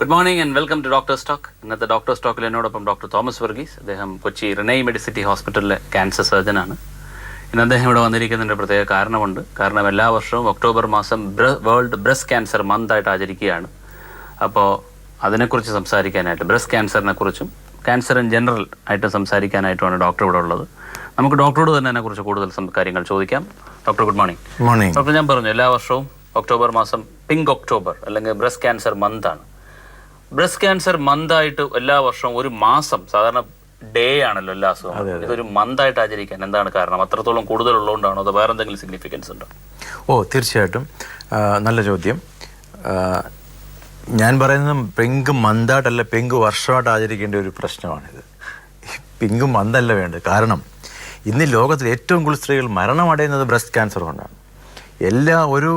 Good morning and welcome to doctors talk. ഇന്നത്തെ doctors ടോക്കിൽ എന്നോടൊപ്പം ഡോക്ടർ തോമസ് വർഗീസ്. അദ്ദേഹം കൊച്ചി റിനൈ മെഡിസിറ്റി ഹോസ്പിറ്റലിലെ ക്യാൻസർ സർജനാണ്. ഇന്ന് അദ്ദേഹം ഇവിടെ വന്നിരിക്കുന്നതിൻ്റെ പ്രത്യേക കാരണമുണ്ട്. കാരണം എല്ലാ വർഷവും ഒക്ടോബർ മാസം വേൾഡ് ബ്രസ്റ്റ് ക്യാൻസർ മന്ത് ആയിട്ട് ആചരിക്കുകയാണ്. അപ്പോൾ അതിനെക്കുറിച്ച് സംസാരിക്കാനായിട്ട്, ബ്രസ്റ്റ് ക്യാൻസറിനെ കുറിച്ചും ക്യാൻസർ ഇൻ ജനറൽ ആയിട്ട് സംസാരിക്കാനായിട്ടുമാണ് ഡോക്ടർ ഇവിടെ ഉള്ളത്. നമുക്ക് ഡോക്ടറോട് തന്നെ അതിനെക്കുറിച്ച് കൂടുതൽ കാര്യങ്ങൾ ചോദിക്കാം. Doctor good morning. Morning. Doctor, ഞാൻ പറഞ്ഞു എല്ലാ വർഷവും ഒക്ടോബർ മാസം പിങ്ക് ഒക്ടോബർ അല്ലെങ്കിൽ ബ്രസ്റ്റ് ക്യാൻസർ മന്താണ്. ബ്രസ്റ്റ് ക്യാൻസർ മന്തായിട്ട് എല്ലാ വർഷവും ഒരു മാസം, സാധാരണ ഡേ ആണല്ലോ എല്ലാ അസുഖം, ഇതൊരു മന്തായിട്ട് ആചരിക്കാൻ എന്താണ് കാരണം? അത്രത്തോളം കൂടുതലുള്ളതുകൊണ്ടാണോ അതോ വേറെ എന്തെങ്കിലും സിഗ്നിഫിക്കൻസ് ഉണ്ടോ? തീർച്ചയായിട്ടും നല്ല ചോദ്യം. ഞാൻ പറയുന്നത് പിങ്ക് മന്തായിട്ടല്ല, പിങ്ക് വർഷമായിട്ട് ആചരിക്കേണ്ട ഒരു പ്രശ്നമാണിത്. പിങ്ക് മന്തല്ല വേണ്ടത്. കാരണം ഇന്ന് ലോകത്തിൽ ഏറ്റവും കൂടുതൽ സ്ത്രീകൾ മരണമടയുന്നത് ബ്രസ്റ്റ് ക്യാൻസർ കൊണ്ടാണ്. ഒരു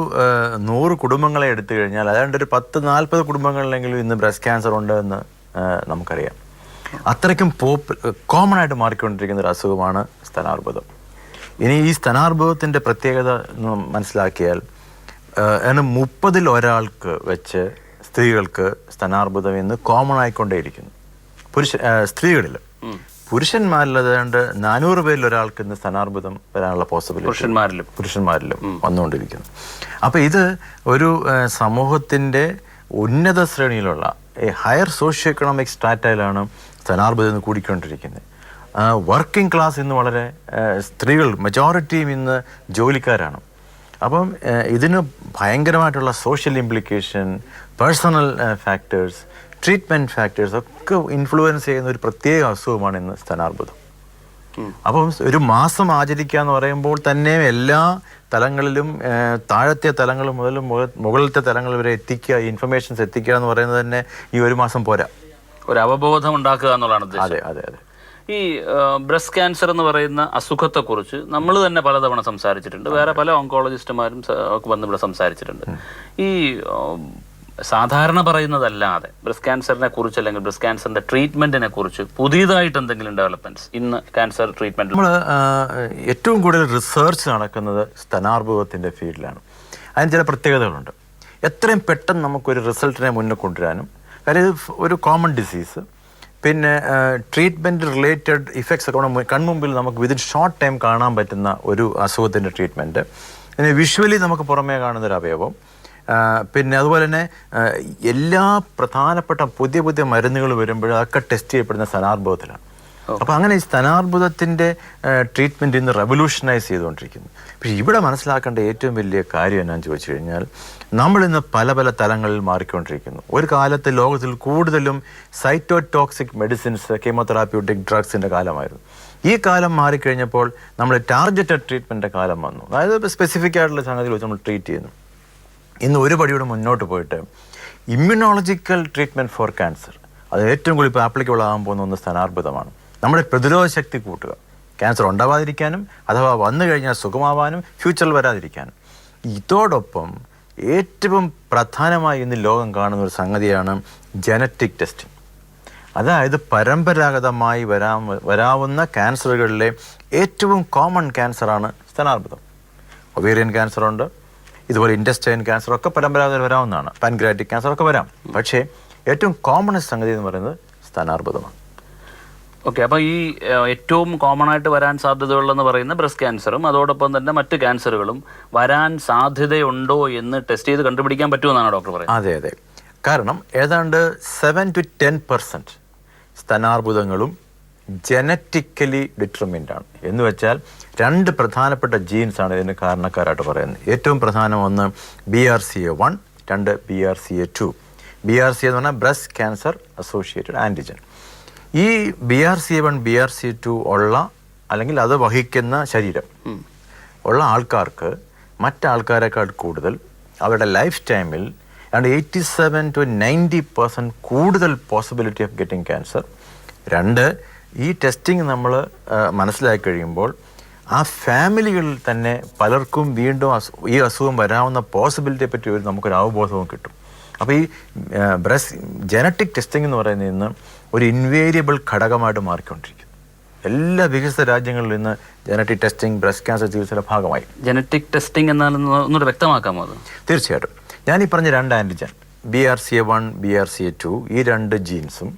100 കുടുംബങ്ങളെ എടുത്തു കഴിഞ്ഞാൽ അതാണ്ട് ഒരു 10-40 കുടുംബങ്ങളിലെങ്കിലും ഇന്ന് ബ്രസ്റ്റ് ക്യാൻസർ ഉണ്ട് എന്ന് നമുക്കറിയാം. അത്രയ്ക്കും കോമൺ ആയിട്ട് മാറിക്കൊണ്ടിരിക്കുന്ന ഒരു അസുഖമാണ് സ്തനാർബുദം. ഇനി ഈ സ്തനാർബുദത്തിൻ്റെ പ്രത്യേകത മനസ്സിലാക്കിയാൽ 30-ൽ ഒരാൾക്ക് വെച്ച് സ്ത്രീകൾക്ക് സ്തനാർബുദം ഇന്ന് കോമൺ ആയിക്കൊണ്ടേയിരിക്കുന്നു. സ്ത്രീകളിൽ. പുരുഷന്മാരിൽ ഏതാണ്ട് 400 പേരിൽ ഒരാൾക്ക് ഇന്ന് സ്തനാർബുദം വരാനുള്ള പോസിബിലിറ്റി പുരുഷന്മാരിലും വന്നുകൊണ്ടിരിക്കുന്നു. അപ്പോൾ ഇത് ഒരു സമൂഹത്തിൻ്റെ ഉന്നത ശ്രേണിയിലുള്ള ഹയർ സോഷ്യോ എക്കണോമിക് സ്റ്റാറ്റയിലാണ് സ്തനാർബുദം കൂടിക്കൊണ്ടിരിക്കുന്നത്. വർക്കിംഗ് ക്ലാസ് ഇന്ന് വളരെ സ്ത്രീകൾ മെജോറിറ്റിയും ഇന്ന് ജോലിക്കാരാണ്. അപ്പം ഇതിന് ഭയങ്കരമായിട്ടുള്ള social implication, personal factors, treatment factors ഒക്കെ ഇൻഫ്ലുവൻസ് ചെയ്യുന്ന ഒരു പ്രത്യേക അസുഖമാണ് ഇന്ന് സ്തനാർബുദം. അപ്പം ഒരു മാസം ആചരിക്കുക എന്ന് പറയുമ്പോൾ തന്നെ എല്ലാ തലങ്ങളിലും, താഴത്തെ തലങ്ങൾ മുതൽ മുകളിലത്തെ തലങ്ങൾ വരെ എത്തിക്കുക, ഇൻഫർമേഷൻസ് എത്തിക്കുക എന്ന് പറയുന്നത് തന്നെ ഈ ഒരു മാസം പോരാ. ഒരു അവബോധം ഉണ്ടാക്കുക എന്നുള്ളതാണ്. അതെ അതെ അതെ. ഈ ബ്രസ്റ്റ് ക്യാൻസർ എന്ന് പറയുന്ന അസുഖത്തെക്കുറിച്ച് നമ്മൾ തന്നെ പലതവണ സംസാരിച്ചിട്ടുണ്ട്. വേറെ പല ഓങ്കോളജിസ്റ്റുമാരും വന്ന് ഇവിടെ സംസാരിച്ചിട്ടുണ്ട്. ഈ സാധാരണ പറയുന്നതല്ലാതെ ബ്രസ്റ്റ് ക്യാൻസറിനെ കുറിച്ച് അല്ലെങ്കിൽ ബ്രസ്റ്റ് ക്യാൻസറിന്റെ ട്രീറ്റ്മെന്റിനെ കുറിച്ച് പുതിയതായിട്ട് എന്തെങ്കിലും ഡെവലപ്മെന്റ്സ് ഇന്ന് ക്യാൻസർ ട്രീറ്റ്മെന്റ്? നമ്മൾ ഏറ്റവും കൂടുതൽ റിസർച്ച് നടക്കുന്നത് സ്തനാർബുദത്തിന്റെ ഫീൽഡിലാണ്. അതിന് ചില പ്രത്യേകതകളുണ്ട്. എത്രയും പെട്ടെന്ന് നമുക്കൊരു റിസൾട്ടിനെ മുന്നിൽ കൊണ്ടുവരാനും, കാര്യം ഇത് ഒരു കോമൺ ഡിസീസ്, പിന്നെ ട്രീറ്റ്മെൻറ്റ് റിലേറ്റഡ് ഇഫക്ട്സ് ഒക്കെ കൺമുമ്പിൽ നമുക്ക് വിതിൻ ഷോർട്ട് ടൈം കാണാൻ പറ്റുന്ന ഒരു അസുഖത്തിൻ്റെ ട്രീറ്റ്മെൻറ്റ്, പിന്നെ വിഷ്വലി നമുക്ക് പുറമേ കാണുന്നൊരു അവയവം, പിന്നെ അതുപോലെ തന്നെ എല്ലാ പ്രധാനപ്പെട്ട പുതിയ മരുന്നുകൾ വരുമ്പോഴും അതൊക്കെ ടെസ്റ്റ് ചെയ്യപ്പെടുന്ന സ്തനാർബുദത്തിലാണ്. അപ്പോൾ അങ്ങനെ ഈ സ്തനാർബുദത്തിൻ്റെ ട്രീറ്റ്മെൻറ്റ് ഇന്ന് റെവല്യൂഷനൈസ് ചെയ്തുകൊണ്ടിരിക്കുന്നു. പക്ഷേ ഇവിടെ മനസ്സിലാക്കേണ്ട ഏറ്റവും വലിയ കാര്യം എന്നാന്ന് ചോദിച്ചു കഴിഞ്ഞാൽ, നമ്മളിന്ന് പല തലങ്ങളിൽ മാറിക്കൊണ്ടിരിക്കുന്നു. ഒരു കാലത്ത് ലോകത്തിൽ കൂടുതലും സൈറ്റോടോക്സിക് മെഡിസിൻസ്, കീമോതെറാപ്യൂട്ടിക് ഡ്രഗ്സിൻ്റെ കാലമായിരുന്നു. ഈ കാലം മാറിക്കഴിഞ്ഞപ്പോൾ നമ്മൾ ടാർഗറ്റഡ് ട്രീറ്റ്മെൻറ്റിൻ്റെ കാലം വന്നു. അതായത് സ്പെസിഫിക് ആയിട്ടുള്ള സംഗതികൾ വെച്ച് നമ്മൾ ട്രീറ്റ് ചെയ്യുന്നു. ഇന്ന് ഒരു പടിയുടെ മുന്നോട്ട് പോയിട്ട് ഇമ്മ്യൂണോളജിക്കൽ ട്രീറ്റ്മെൻറ്റ് ഫോർ ക്യാൻസർ, അത് ഏറ്റവും കൂടുതൽ ഇപ്പോൾ ആപ്ലിക്കബിൾ ആകാൻ പോകുന്ന ഒന്ന് സ്തനാർബുദമാണ്. നമ്മുടെ പ്രതിരോധ ശക്തി കൂട്ടുക, ക്യാൻസർ ഉണ്ടാവാതിരിക്കാനും അഥവാ വന്നു കഴിഞ്ഞാൽ സുഖമാവാനും ഫ്യൂച്ചറിൽ വരാതിരിക്കാനും. ഇതോടൊപ്പം ഏറ്റവും പ്രധാനമായി ഇന്ന് ലോകം കാണുന്ന ഒരു സംഗതിയാണ് ജനറ്റിക് ടെസ്റ്റിംഗ്. അതായത് പരമ്പരാഗതമായി വരാവുന്ന ക്യാൻസറുകളിലെ ഏറ്റവും കോമൺ ക്യാൻസറാണ് സ്തനാർബുദം. ഒവേറിയൻ ക്യാൻസറുണ്ട്, ഇതുപോലെ ഇൻറ്റസ്റ്റൈൻ ക്യാൻസറൊക്കെ പരമ്പരാഗതമായി വരാവുന്നതാണ്. പാൻക്രിയാറ്റിക് ക്യാൻസറൊക്കെ വരാം. പക്ഷേ ഏറ്റവും കോമണസ്റ്റ് സംഗതി എന്ന് പറയുന്നത് സ്തനാർബുദമാണ്. ഓക്കെ. അപ്പോൾ ഈ ഏറ്റവും കോമൺ ആയിട്ട് വരാൻ സാധ്യതയുള്ളതെന്ന് പറയുന്ന ബ്രസ്റ്റ് ക്യാൻസറും അതോടൊപ്പം തന്നെ മറ്റ് ക്യാൻസറുകളും വരാൻ സാധ്യതയുണ്ടോ എന്ന് ടെസ്റ്റ് ചെയ്ത് കണ്ടുപിടിക്കാൻ പറ്റുമെന്നാണ് ഡോക്ടർ പറയുന്നത്? അതെ അതെ. കാരണം ഏതാണ്ട് 7-10% സ്തനാർബുദങ്ങളും ജനറ്റിക്കലി ഡിറ്റർമിൻഡ് ആണ്. എന്ന് വെച്ചാൽ 2 പ്രധാനപ്പെട്ട ജീൻസാണ് ഇതിന് കാരണക്കാരായിട്ട് പറയുന്നത്. ഏറ്റവും പ്രധാനം ഒന്ന് BRCA1, 2 BRCA2. BRCA എന്ന് പറഞ്ഞാൽ ബ്രസ്റ്റ് ക്യാൻസർ അസോസിയേറ്റഡ് ആൻറ്റിജൻ. ഈ BRCA1, BRCA2 ഉള്ള അല്ലെങ്കിൽ അത് വഹിക്കുന്ന ശരീരം ഉള്ള ആൾക്കാർക്ക് മറ്റാൾക്കാരെക്കാൾ കൂടുതൽ അവരുടെ ലൈഫ് ടൈമിൽ 87-90% കൂടുതൽ പോസിബിലിറ്റി ഓഫ് ഗെറ്റിംഗ് ക്യാൻസർ. 2, ഈ ടെസ്റ്റിംഗ് നമ്മൾ മനസ്സിലാക്കി കഴിയുമ്പോൾ ആ ഫാമിലികളിൽ തന്നെ പലർക്കും വീണ്ടും ഈ അസുഖം വരാവുന്ന പോസിബിലിറ്റിയെ പറ്റി നമുക്കൊരു അവബോധവും കിട്ടും. അപ്പോൾ ഈ ജനറ്റിക് ടെസ്റ്റിംഗ് എന്ന് പറയുന്നത് ഇന്ന് ഒരു ഇൻവേരിയബിൾ ഘടകമായിട്ട് മാറിക്കൊണ്ടിരിക്കുന്നു. എല്ലാ വികസിത രാജ്യങ്ങളിലും ഇന്ന് ജനറ്റിക് ടെസ്റ്റിംഗ് ബ്രസ്റ്റ് ക്യാൻസർ ചികിത്സയുടെ ഭാഗമായി. ജനറ്റിക് ടെസ്റ്റിംഗ് എന്നാലും ഒന്നുകൂടെ വ്യക്തമാക്കാമോ? അത് തീർച്ചയായിട്ടും. ഞാൻ ഈ പറഞ്ഞ 2 ആൻറ്റിജൻ BRCA1 BRCA2 ഈ 2 ജീൻസും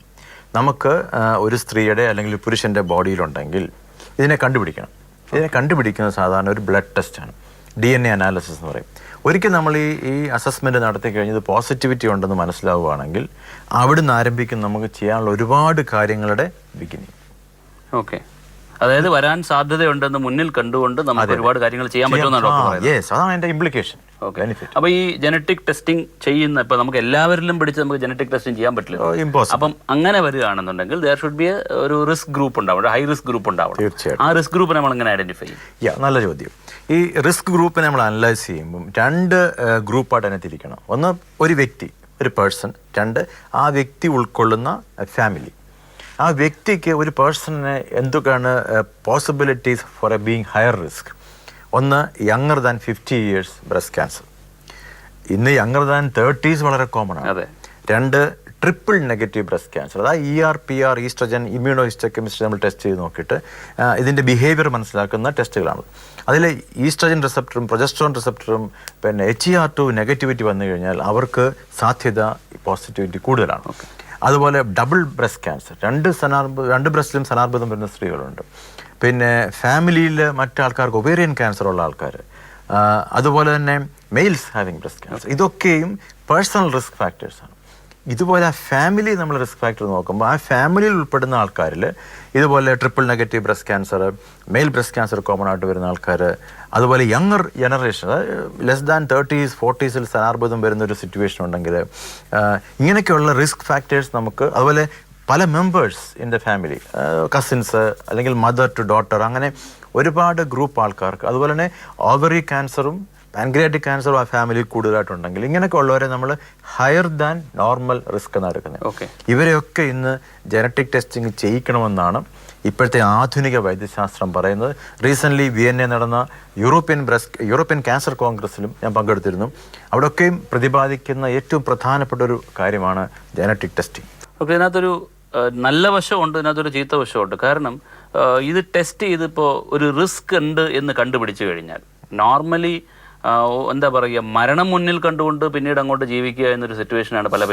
നമുക്ക് ഒരു സ്ത്രീയുടെ അല്ലെങ്കിൽ പുരുഷൻ്റെ ബോഡിയിലുണ്ടെങ്കിൽ ഇതിനെ കണ്ടുപിടിക്കണം. ഇതിനെ കണ്ടുപിടിക്കുന്നത് സാധാരണ ഒരു ബ്ലഡ് ടെസ്റ്റാണ്, DNA അനാലിസിസ് എന്ന് പറയും. ഒരിക്കൽ നമ്മൾ ഈ അസസ്മെൻറ്റ് നടത്തി കഴിഞ്ഞത് പോസിറ്റിവിറ്റി ഉണ്ടെന്ന് മനസ്സിലാവുകയാണെങ്കിൽ അവിടുന്ന് ആരംഭിക്കും നമുക്ക് ചെയ്യാനുള്ള ഒരുപാട് കാര്യങ്ങളുടെ ബിഗിനിങ്. ഓക്കെ, അതായത് വരാൻ സാധ്യതയുണ്ടെന്ന് മുന്നിൽ കണ്ടുകൊണ്ട് നമുക്ക് ഒരുപാട് കാര്യങ്ങൾ ചെയ്യാൻ പറ്റുമെന്നാണ് ഡോക്ടർ പറയുന്നത്. യെസ്, അതാണ് അതിൻ്റെ ഇംപ്ലിക്കേഷൻ. അപ്പൊ ഈ ജനറ്റിക് ടെസ്റ്റിംഗ് ചെയ്യുന്ന ഇപ്പൊ നമുക്ക് എല്ലാവരിലും പിടിച്ച് നമുക്ക് ജനറ്റിക് ടെസ്റ്റിംഗ് ചെയ്യാൻ പറ്റില്ല. ഇമ്പോസിബിൾ. അപ്പം അങ്ങനെ വരികയാണെന്നുണ്ടെങ്കിൽ there should be ഒരു റിസ്ക് ഗ്രൂപ്പ് ഉണ്ടാവണം, ഹൈ റിസ്ക് ഗ്രൂപ്പ് ഉണ്ടാവണം. തീർച്ചയായിട്ടും. ആ റിസ്ക് ഗ്രൂപ്പ് നമ്മൾ എങ്ങനെ ഐഡന്റിഫൈ ചെയ്യും? നല്ല ചോദ്യം. ഈ റിസ്ക് ഗ്രൂപ്പിനെ നമ്മൾ അനലൈസ് ചെയ്യുമ്പം 2 ഗ്രൂപ്പായിട്ട് തന്നെ തിരിക്കണം. ഒന്ന് ഒരു വ്യക്തി, ഒരു പേഴ്സൺ. 2 ആ വ്യക്തി ഉൾക്കൊള്ളുന്ന ഫാമിലി. ആ വ്യക്തിക്ക് ഒരു പേഴ്സണിന് എന്തൊക്കെയാണ് possibilities for a being higher risk. ഒന്ന്, younger than 50 years breast cancer. ഇന്ന് യങ്ങർ ദാൻ 30s വളരെ കോമൺ ആണ്. 2, ട്രിപ്പിൾ നെഗറ്റീവ് ബ്രസ്റ്റ് ക്യാൻസർ. അതായത് ER, PR, oestrogen, immunohistochemistry നമ്മൾ ടെസ്റ്റ് ചെയ്ത് നോക്കിയിട്ട് ഇതിൻ്റെ ബിഹേവിയർ മനസ്സിലാക്കുന്ന ടെസ്റ്റുകളാണ്. അതിൽ ഈസ്ട്രജൻ റിസപ്റ്ററും പ്രൊജസ്ട്രോൺ റിസപ്റ്ററും പിന്നെ HER2 നെഗറ്റിവിറ്റി വന്നു കഴിഞ്ഞാൽ അവർക്ക് സാധ്യത പോസിറ്റിവിറ്റി കൂടുതലാണ്. അതുപോലെ ഡബിൾ ബ്രസ്റ്റ് ക്യാൻസർ, 2 ബ്രസ്റ്റിലും സ്തനാർബുദം വരുന്ന സ്ത്രീകളുണ്ട്. പിന്നെ ഫാമിലിയിൽ മറ്റാൾക്കാർക്ക് ഒവേറിയൻ ക്യാൻസർ ഉള്ള ആൾക്കാർ, അതുപോലെ തന്നെ മെയിൽസ് ഹാവിങ് ബ്രസ്റ്റ് ക്യാൻസർ, ഇതൊക്കെയും പേഴ്സണൽ റിസ്ക് ഫാക്ടേഴ്സാണ്. ഇതുപോലെ ആ ഫാമിലി നമ്മൾ റിസ്ക് ഫാക്ടർ നോക്കുമ്പോൾ ആ ഫാമിലിയിൽ ഉൾപ്പെടുന്ന ആൾക്കാരിൽ ഇതുപോലെ triple negative breast cancer, male breast cancer common ആയിട്ട് വരുന്ന ആൾക്കാർ, അതുപോലെ younger generation, less than 30s 40s സ്തനാർബുദം വരുന്നൊരു സിറ്റുവേഷൻ ഉണ്ടെങ്കിൽ ഇങ്ങനെയൊക്കെയുള്ള റിസ്ക് ഫാക്ടേഴ്സ് നമുക്ക്, അതുപോലെ പല members in the family, cousins അല്ലെങ്കിൽ മദർ ടു ഡോട്ടർ, അങ്ങനെ ഒരുപാട് ഗ്രൂപ്പ് ആൾക്കാർക്ക്, അതുപോലെ തന്നെ ഓവറി ക്യാൻസറും പാൻക്രിയാറ്റിക് ക്യാൻസറും ആ ഫാമിലിയിൽ കൂടുതലായിട്ടുണ്ടെങ്കിൽ ഇങ്ങനെയൊക്കെ ഉള്ളവരെ നമ്മൾ ഹയർ ദാൻ നോർമൽ റിസ്ക് എന്നാണ് എടുക്കുന്നത്. ഇവരെയൊക്കെ ഇന്ന് ജനറ്റിക് ടെസ്റ്റിംഗ് ചെയ്യിക്കണമെന്നാണ് ഇപ്പോഴത്തെ ആധുനിക വൈദ്യശാസ്ത്രം പറയുന്നത്. റീസെൻ്റ്ലി വിയന്നെ നടന്ന യൂറോപ്യൻ ക്യാൻസർ കോൺഗ്രസ്സിലും ഞാൻ പങ്കെടുത്തിരുന്നു. അവിടെയൊക്കെയും പ്രതിപാദിക്കുന്ന ഏറ്റവും പ്രധാനപ്പെട്ട ഒരു കാര്യമാണ് ജനറ്റിക് ടെസ്റ്റിംഗ്. ഓക്കെ, ഇതിനകത്തൊരു നല്ല വശമുണ്ട്, ഇതിനകത്തൊരു ചീത്ത വശമുണ്ട്. കാരണം ഇത് ടെസ്റ്റ് ചെയ്തിപ്പോൾ ഒരു റിസ്ക് ഉണ്ട് എന്ന് കണ്ടുപിടിച്ചു കഴിഞ്ഞാൽ നോർമലി എന്താ പറയുക, മരണം മുന്നിൽ കണ്ടുകൊണ്ട് പിന്നീട് അങ്ങോട്ട് ജീവിക്കുക എന്നൊരു സിറ്റുവേഷനാണ് പല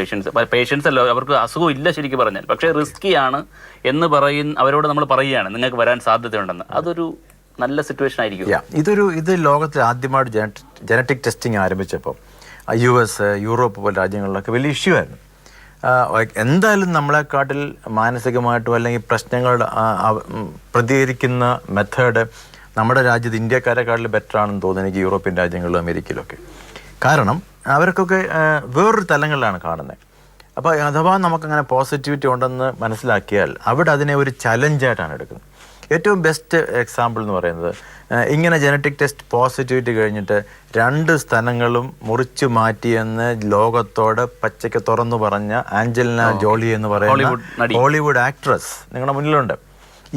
പേഷ്യൻസ് അല്ല, അവർക്ക് അസുഖം ഇല്ല ശരിക്കും പറഞ്ഞാൽ, പക്ഷേ റിസ്ക്കിയാണ് എന്ന് അവരോട് നമ്മൾ പറയുകയാണ് നിങ്ങൾക്ക് വരാൻ സാധ്യതയുണ്ടെന്ന്. അതൊരു നല്ല സിറ്റുവേഷൻ ആയിരിക്കും. ഇത് ലോകത്തിൽ ആദ്യമായിട്ട് ജനറ്റിക് ടെസ്റ്റിംഗ് ആരംഭിച്ചപ്പോൾ US, യൂറോപ്പ് പോലെ രാജ്യങ്ങളിലൊക്കെ വലിയ ഇഷ്യൂ ആയിരുന്നു. എന്തായാലും നമ്മളെക്കാട്ടിൽ മാനസികമായിട്ടും അല്ലെങ്കിൽ പ്രശ്നങ്ങളുടെ പ്രതികരിക്കുന്ന മെത്തേഡ് നമ്മുടെ രാജ്യത്ത് ഇന്ത്യക്കാരെക്കാട്ടിൽ ബെറ്റർ ആണെന്ന് തോന്നുന്നു എനിക്ക്, യൂറോപ്യൻ രാജ്യങ്ങളിലും അമേരിക്കയിലൊക്കെ. കാരണം അവർക്കൊക്കെ വേറൊരു തലങ്ങളിലാണ് കാണുന്നത്. അപ്പോൾ അഥവാ നമുക്കങ്ങനെ പോസിറ്റിവിറ്റി ഉണ്ടെന്ന് മനസ്സിലാക്കിയാൽ അവിടെ അതിനെ ഒരു ചലഞ്ചായിട്ടാണ് എടുക്കുന്നത്. ഏറ്റവും ബെസ്റ്റ് എക്സാമ്പിൾ എന്ന് പറയുന്നത്, ഇങ്ങനെ ജനറ്റിക് ടെസ്റ്റ് പോസിറ്റിവിറ്റി കഴിഞ്ഞിട്ട് 2 സ്ഥലങ്ങളും മുറിച്ചു മാറ്റിയെന്ന് ലോകത്തോട് പച്ചയ്ക്ക് തുറന്നു പറഞ്ഞ ആഞ്ചലിന ജോളി എന്ന് പറയുന്ന ഹോളിവുഡ് ആക്ട്രസ് നിങ്ങളുടെ മുന്നിലുണ്ട്.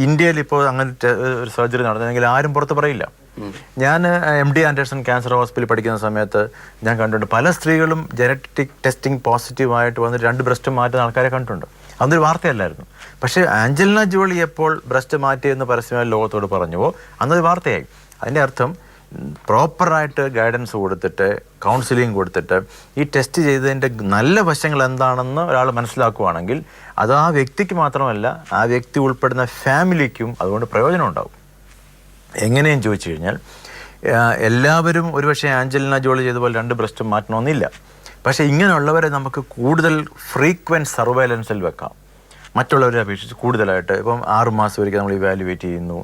ഇന്ത്യയിൽ ഇപ്പോൾ അങ്ങനത്തെ ഒരു സർജറി നടന്നെങ്കിൽ ആരും പുറത്ത് പറയില്ല. ഞാൻ MD ആൻഡേഴ്സൺ ക്യാൻസർ ഹോസ്പിറ്റലിൽ പഠിക്കുന്ന സമയത്ത് ഞാൻ കണ്ടിട്ടുണ്ട് പല സ്ത്രീകളും ജനറ്റിക് ടെസ്റ്റിംഗ് പോസിറ്റീവായിട്ട് വന്നിട്ട് 2 ബ്രസ്റ്റ് മാറ്റുന്ന ആൾക്കാരെ കണ്ടിട്ടുണ്ട്. അതൊരു വാർത്തയല്ലായിരുന്നു. പക്ഷേ ആഞ്ചലിന ജോളി എപ്പോൾ ബ്രസ്റ്റ് മാറ്റിയെന്ന് പരസ്യമായി ലോകത്തോട് പറഞ്ഞുവോ അന്നൊരു വാർത്തയായി. അതിൻ്റെ അർത്ഥം പ്രോപ്പറായിട്ട് ഗൈഡൻസ് കൊടുത്തിട്ട് കൗൺസിലിംഗ് കൊടുത്തിട്ട് ഈ ടെസ്റ്റ് ചെയ്തതിൻ്റെ നല്ല വശങ്ങൾ എന്താണെന്ന് ഒരാൾ മനസ്സിലാക്കുകയാണെങ്കിൽ അത് ആ വ്യക്തിക്ക് മാത്രമല്ല ആ വ്യക്തി ഉൾപ്പെടുന്ന ഫാമിലിക്കും അതുകൊണ്ട് പ്രയോജനം ഉണ്ടാകും. എങ്ങനെയും ചോദിച്ചു കഴിഞ്ഞാൽ എല്ലാവരും ഒരുപക്ഷെ ആഞ്ചലിന ജോളി ചെയ്ത പോലെ 2 ബ്രസ്റ്റും മാറ്റണമെന്നില്ല. പക്ഷേ ഇങ്ങനെയുള്ളവരെ നമുക്ക് കൂടുതൽ ഫ്രീക്വൻറ്റ് സർവൈലൻസിൽ വെക്കാം, മറ്റുള്ളവരെ അപേക്ഷിച്ച് കൂടുതലായിട്ട്. ഇപ്പം 6 മാസം ഒരിക്കൽ നമ്മൾ ഇവാലുവേറ്റ് ചെയ്യുന്നു.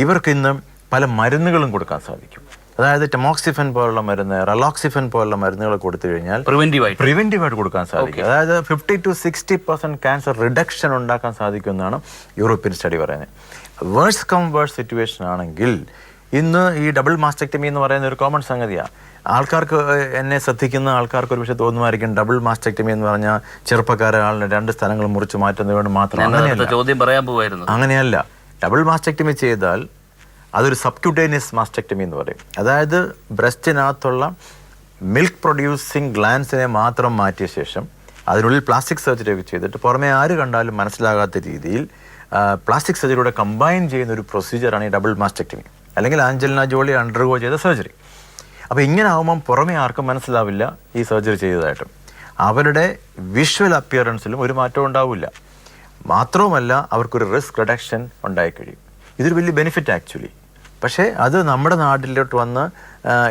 ഇവർക്ക് ഇന്ന് പല മരുന്നുകളും കൊടുക്കാൻ സാധിക്കും. അതായത് ടെമോക്സിഫൻ പോലുള്ള മരുന്ന്, റെലോക്സിഫൻ പോലുള്ള മരുന്നുകൾ കൊടുത്തു കഴിഞ്ഞാൽ പ്രിവെൻറ്റീവായിട്ട് കൊടുക്കാൻ സാധിക്കും. അതായത് 50 to 60% ക്യാൻസർ റിഡക്ഷൻ ഉണ്ടാക്കാൻ സാധിക്കുമെന്നാണ് യൂറോപ്യൻ സ്റ്റഡി പറയുന്നത്. വേഴ്സ് കം വേഴ്സ് സിറ്റുവേഷൻ ആണെങ്കിൽ ഇന്ന് ഈ ഡബിൾ മാസ്റ്റക്ടമി എന്ന് പറയുന്ന ഒരു കോമൺ സംഗതിയാണ്. ആൾക്കാർക്ക്, എന്നെ ശ്രദ്ധിക്കുന്ന ആൾക്കാർക്ക് ഒരു പക്ഷേ തോന്നുമായിരിക്കും ഡബിൾ മാസ്റ്റക്ടമി എന്ന് പറഞ്ഞാൽ ചെറുപ്പക്കാരെ ആളിന് 2 സ്ഥലങ്ങൾ മുറിച്ച് മാറ്റുന്നത് കൊണ്ട് മാത്രം. അങ്ങനെയല്ല. ഡബിൾ മാസ്റ്റക്ടമി ചെയ്താൽ അതൊരു സബ്ക്യൂട്ടേനിയസ് മാസ്റ്റക്ടമി എന്ന് പറയും. അതായത് ബ്രസ്റ്റിനകത്തുള്ള മിൽക്ക് പ്രൊഡ്യൂസിങ് ഗ്ലാൻസിനെ മാത്രം മാറ്റിയ ശേഷം അതിനുള്ളിൽ പ്ലാസ്റ്റിക് സർജറി ഒക്കെ ചെയ്തിട്ട് പുറമെ ആര് കണ്ടാലും മനസ്സിലാകാത്ത രീതിയിൽ പ്ലാസ്റ്റിക് സർജറിയോടെ കമ്പൈൻ ചെയ്യുന്ന ഒരു പ്രൊസീജിയറാണ് ഈ ഡബിൾ മാസ്റ്റക്ടമി, അല്ലെങ്കിൽ ആഞ്ചലിന ജോളി അണ്ടർഗോ ചെയ്ത സർജറി. അപ്പോൾ ഇങ്ങനെ ആകുമ്പം പുറമെ ആർക്കും മനസ്സിലാവില്ല ഈ സർജറി ചെയ്തതായിട്ടും. അവരുടെ വിഷ്വൽ അപ്പിയറൻസിലും ഒരു മാറ്റവും ഉണ്ടാവില്ല. മാത്രവുമല്ല അവർക്കൊരു റിസ്ക് റിഡക്ഷൻ ഉണ്ടായിക്കഴിയും. ഇതൊരു വലിയ ബെനിഫിറ്റ് ആക്ച്വലി. പക്ഷേ അത് നമ്മുടെ നാട്ടിലോട്ട് വന്ന്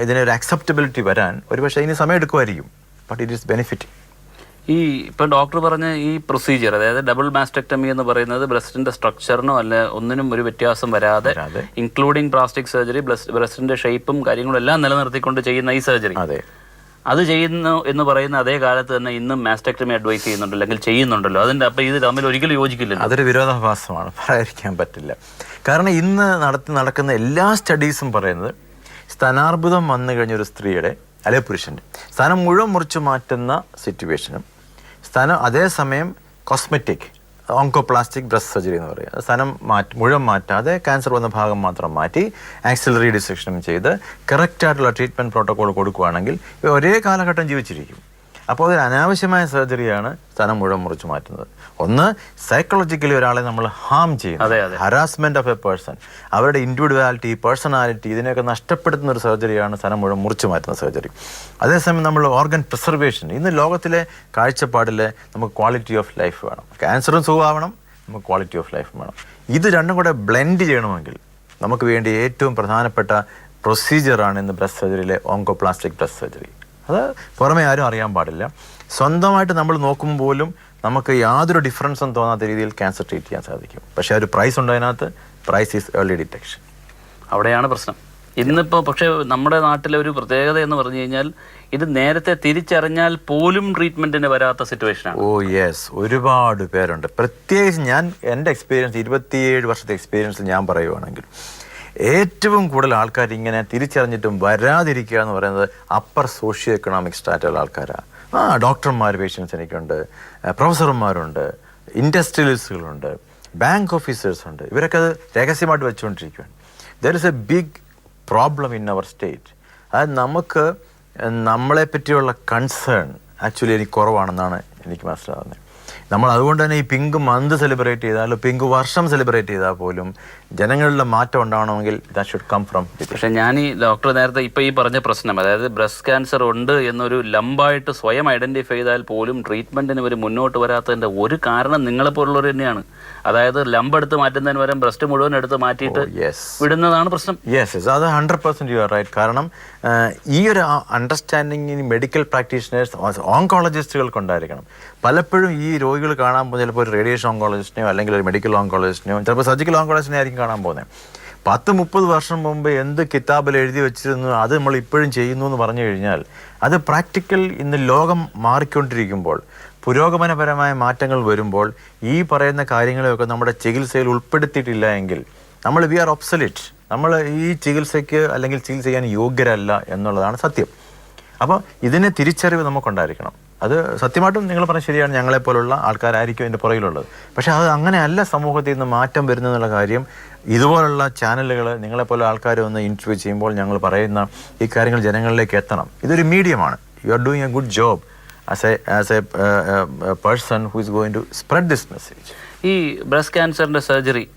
ഇതിനൊരു അക്സെപ്റ്റബിലിറ്റി വരാൻ ഒരുപക്ഷെ അതിന് സമയം എടുക്കുമായിരിക്കും. But it is benefiting. ഈ ഇപ്പം ഡോക്ടർ പറഞ്ഞ ഈ പ്രൊസീജിയർ, അതായത് ഡബിൾ മാസ്റ്റക്ടമി എന്ന് പറയുന്നത് ബ്രസ്റ്റിന്റെ സ്ട്രക്ചറിനോ അല്ല ഒന്നിനും ഒരു വ്യത്യാസം വരാതെ ഇൻക്ലൂഡിങ് പ്ലാസ്റ്റിക് സർജറി, ബ്രസ്റ്റിന്റെ ഷേപ്പും കാര്യങ്ങളും എല്ലാം നിലനിർത്തിക്കൊണ്ട് ചെയ്യുന്ന ഈ സർജറി, അത് ചെയ്യുന്നു എന്ന് പറയുന്ന അതേ കാലത്ത് തന്നെ ഇന്നും മാസ്റ്റക്ടമി അഡ്വൈസ് ചെയ്യുന്നുണ്ടല്ലോ, അല്ലെങ്കിൽ ചെയ്യുന്നുണ്ടല്ലോ. അതിന്റെ അപ്പം ഇത് തമ്മിൽ ഒരിക്കലും യോജിക്കില്ലല്ലോ. അതൊരു വിരോധാഭാസമാണ്, പറയാതിരിക്കാൻ പറ്റില്ല. കാരണം ഇന്ന് നടക്കുന്ന എല്ലാ സ്റ്റഡീസും പറയുന്നത് സ്തനാർബുദം വന്നു കഴിഞ്ഞ ഒരു സ്ത്രീയുടെ അല്ലെങ്കിൽ പുരുഷൻ്റെ സ്ഥാനം മുഴുവൻ മുറിച്ച് മാറ്റുന്ന സിറ്റുവേഷനും സ്ഥാനം അതേസമയം കോസ്മെറ്റിക് ഓങ്കോപ്ലാസ്റ്റിക് ബ്രസ്റ്റ് സർജറി എന്ന് പറയുക, സ്ഥാനം മുഴുവൻ മാറ്റാതെ ക്യാൻസർ വന്ന ഭാഗം മാത്രം മാറ്റി ആക്സിലറി ഡിസെക്ഷനും ചെയ്ത് കറക്റ്റായിട്ടുള്ള ട്രീറ്റ്മെൻറ്റ് പ്രോട്ടോകോൾ കൊടുക്കുകയാണെങ്കിൽ ഒരേ കാലഘട്ടം ജീവിച്ചിരിക്കും. അപ്പോൾ അതൊരു അനാവശ്യമായ സർജറിയാണ് സ്ഥാനം മുഴുവൻ മുറിച്ച് മാറ്റുന്നത്. ഒന്ന്, സൈക്കോളജിക്കലി ഒരാളെ നമ്മൾ ഹാം ചെയ്യുന്നത്, ഹറാസ്മെന്റ് ഓഫ് എ പേഴ്സൺ, അവരുടെ ഇൻഡിവിജ്വാലിറ്റി, പേഴ്സണാലിറ്റി, ഇതിനെയൊക്കെ നഷ്ടപ്പെടുത്തുന്ന ഒരു സർജറിയാണ് സ്ഥാനം മുഴുവൻ മുറിച്ച് മാറ്റുന്ന സർജറി. അതേസമയം നമ്മൾ ഓർഗൻ പ്രിസർവേഷൻ, ഇന്ന് ലോകത്തിലെ കാഴ്ചപ്പാടിൽ നമുക്ക് ക്വാളിറ്റി ഓഫ് ലൈഫ് വേണം. ക്യാൻസറും സുഖമാവണം, നമുക്ക് ക്വാളിറ്റി ഓഫ് ലൈഫ് വേണം. ഇത് രണ്ടും കൂടെ ബ്ലെൻഡ് ചെയ്യണമെങ്കിൽ നമുക്ക് വേണ്ടി ഏറ്റവും പ്രധാനപ്പെട്ട പ്രൊസീജിയറാണ് ഇന്ന് ബ്രസ്റ്റ് സർജറിയിലെ ഓങ്കോപ്ലാസ്റ്റിക് ബ്രസ്റ്റ് സർജറി. അത് പുറമെ ആരും അറിയാൻ പാടില്ല. സ്വന്തമായിട്ട് നമ്മൾ നോക്കുമ്പോൾ പോലും നമുക്ക് യാതൊരു ഡിഫറൻസും തോന്നാത്ത രീതിയിൽ ക്യാൻസർ ട്രീറ്റ് ചെയ്യാൻ സാധിക്കും. പക്ഷേ ഒരു പ്രൈസ് ഉണ്ട് അതിനകത്ത്. Price is early detection. അവിടെയാണ് പ്രശ്നം ഇന്നിപ്പോൾ. പക്ഷേ നമ്മുടെ നാട്ടിലെ ഒരു പ്രത്യേകത എന്ന് പറഞ്ഞു കഴിഞ്ഞാൽ ഇത് നേരത്തെ തിരിച്ചറിഞ്ഞാൽ പോലും ട്രീറ്റ്മെൻറ്റിന് വരാത്ത സിറ്റുവേഷനാണ്. ഓ യെസ്, ഒരുപാട് പേരുണ്ട്. പ്രത്യേകിച്ച് ഞാൻ എൻ്റെ എക്സ്പീരിയൻസ് 27 വർഷത്തെ എക്സ്പീരിയൻസ് ഞാൻ പറയുവാണെങ്കിൽ ഏറ്റവും കൂടുതൽ ആൾക്കാർ ഇങ്ങനെ തിരിച്ചറിഞ്ഞിട്ടും വരാതിരിക്കുക എന്ന് പറയുന്നത് അപ്പർ സോഷ്യോ എക്കണോമിക് സ്റ്റാറ്റയിലുള്ള ആൾക്കാരാണ്. ഡോക്ടർമാർ പേഷ്യൻസ് എനിക്കുണ്ട്, പ്രൊഫസർമാരുണ്ട്, ഇൻഡസ്ട്രിയലിസ്റ്റുകളുണ്ട്, ബാങ്ക് ഓഫീസേഴ്സ് ഉണ്ട്. ഇവരൊക്കെ അത് രഹസ്യമായിട്ട് വെച്ചുകൊണ്ടിരിക്കുകയാണ്. There is a big problem in our state. അത് നമുക്ക് നമ്മളെ പറ്റിയുള്ള കൺസേൺ ആക്ച്വലി എനിക്ക് കുറവാണെന്നാണ് എനിക്ക് മനസ്സിലാകുന്നത്. നമ്മൾ അതുകൊണ്ട് തന്നെ ഈ പിങ്ക് മന്ത് സെലിബ്രേറ്റ് ചെയ്താൽ, പിങ്ക് വർഷം സെലിബ്രേറ്റ് ചെയ്താൽ പോലും ജനങ്ങളുടെ മാറ്റം ഉണ്ടാവണമെങ്കിൽ ദാറ്റ് ഷുഡ് കം ഫ്രം. പക്ഷേ ഞാൻ ഈ ഡോക്ടർ നേരത്തെ ഇപ്പോൾ ഈ പറഞ്ഞ പ്രശ്നം, അതായത് ബ്രസ്റ്റ് ക്യാൻസർ ഉണ്ട് എന്നൊരു ലംബായിട്ട് സ്വയം ഐഡൻറ്റിഫൈ ചെയ്താൽ പോലും ട്രീറ്റ്മെൻറ്റിന് ഒരു മുന്നോട്ട് വരാത്തതിൻ്റെ ഒരു കാരണം നിങ്ങളെപ്പോലുള്ളവർ തന്നെയാണ്. അതായത് ലംബ് എടുത്ത് മാറ്റുന്നതിന് പകരം ബ്രസ്റ്റ് മുഴുവൻ എടുത്ത് മാറ്റിയിട്ട് വിടുന്നതാണ് പ്രശ്നം. യെസ്, അത് 100% യു ആർ റൈറ്റ്. കാരണം ഈ ഒരു അണ്ടർസ്റ്റാൻഡിങ് ഇനി മെഡിക്കൽ പ്രാക്ടീഷണേഴ്സ്, ഓങ്കോളജിസ്റ്റുകൾക്കുണ്ടായിരിക്കണം. പലപ്പോഴും ഈ രോഗികൾ കാണാൻ പോകുന്നത് ചിലപ്പോൾ ഒരു റേഡിയേഷൻ ഓങ്കോളജിസ്റ്റിനെയോ അല്ലെങ്കിൽ ഒരു മെഡിക്കൽ ഓങ്കോളജിസ്റ്റിനെയോ ചിലപ്പോൾ സർജിക്കൽ ഓങ്കോളജിസ്റ്റിനെ ആയിരിക്കും കാണാൻ പോകുന്നത്. 10-30 വർഷം മുമ്പ് എന്ത് കിതാബിൽ എഴുതി വെച്ചിരുന്നു അത് നമ്മൾ ഇപ്പോഴും ചെയ്യുന്നു എന്ന് പറഞ്ഞു കഴിഞ്ഞാൽ അത് പ്രാക്ടിക്കൽ. ഇന്ന് ലോകം മാറിക്കൊണ്ടിരിക്കുമ്പോൾ, പുരോഗമനപരമായ മാറ്റങ്ങൾ വരുമ്പോൾ ഈ പറയുന്ന കാര്യങ്ങളെയൊക്കെ നമ്മുടെ ചികിത്സയിൽ ഉൾപ്പെടുത്തിയിട്ടില്ല എങ്കിൽ വി ആർ ഒബ്സൊലീറ്റ്. നമ്മൾ ഈ ചികിത്സയ്ക്ക് അല്ലെങ്കിൽ ചികിത്സ ചെയ്യാൻ യോഗ്യരല്ല എന്നുള്ളതാണ് സത്യം. അപ്പോൾ ഇതിനെ തിരിച്ചറിവ് നമുക്കുണ്ടായിരിക്കണം. അത് സത്യമായിട്ടും നിങ്ങൾ പറഞ്ഞ ശരിയാണ്, ഞങ്ങളെപ്പോലുള്ള ആൾക്കാരായിരിക്കും ഇതിൻ്റെ പുറകിലുള്ളത്. പക്ഷേ അത് അങ്ങനെയല്ല സമൂഹത്തിൽ നിന്ന് മാറ്റം വരുന്നതെന്നുള്ള കാര്യം ഇതുപോലുള്ള ചാനലുകൾ, നിങ്ങളെപ്പോലെ ആൾക്കാർ ഒന്ന് ഇൻ്റർവ്യൂ ചെയ്യുമ്പോൾ ഞങ്ങൾ പറയുന്ന ഈ കാര്യങ്ങൾ ജനങ്ങളിലേക്ക് എത്തണം. ഇതൊരു മീഡിയമാണ്. You are doing a good job as a person who is going to spread this message. ഈ ബ്രസ്റ്റ് ക്യാൻസറിൻ്റെ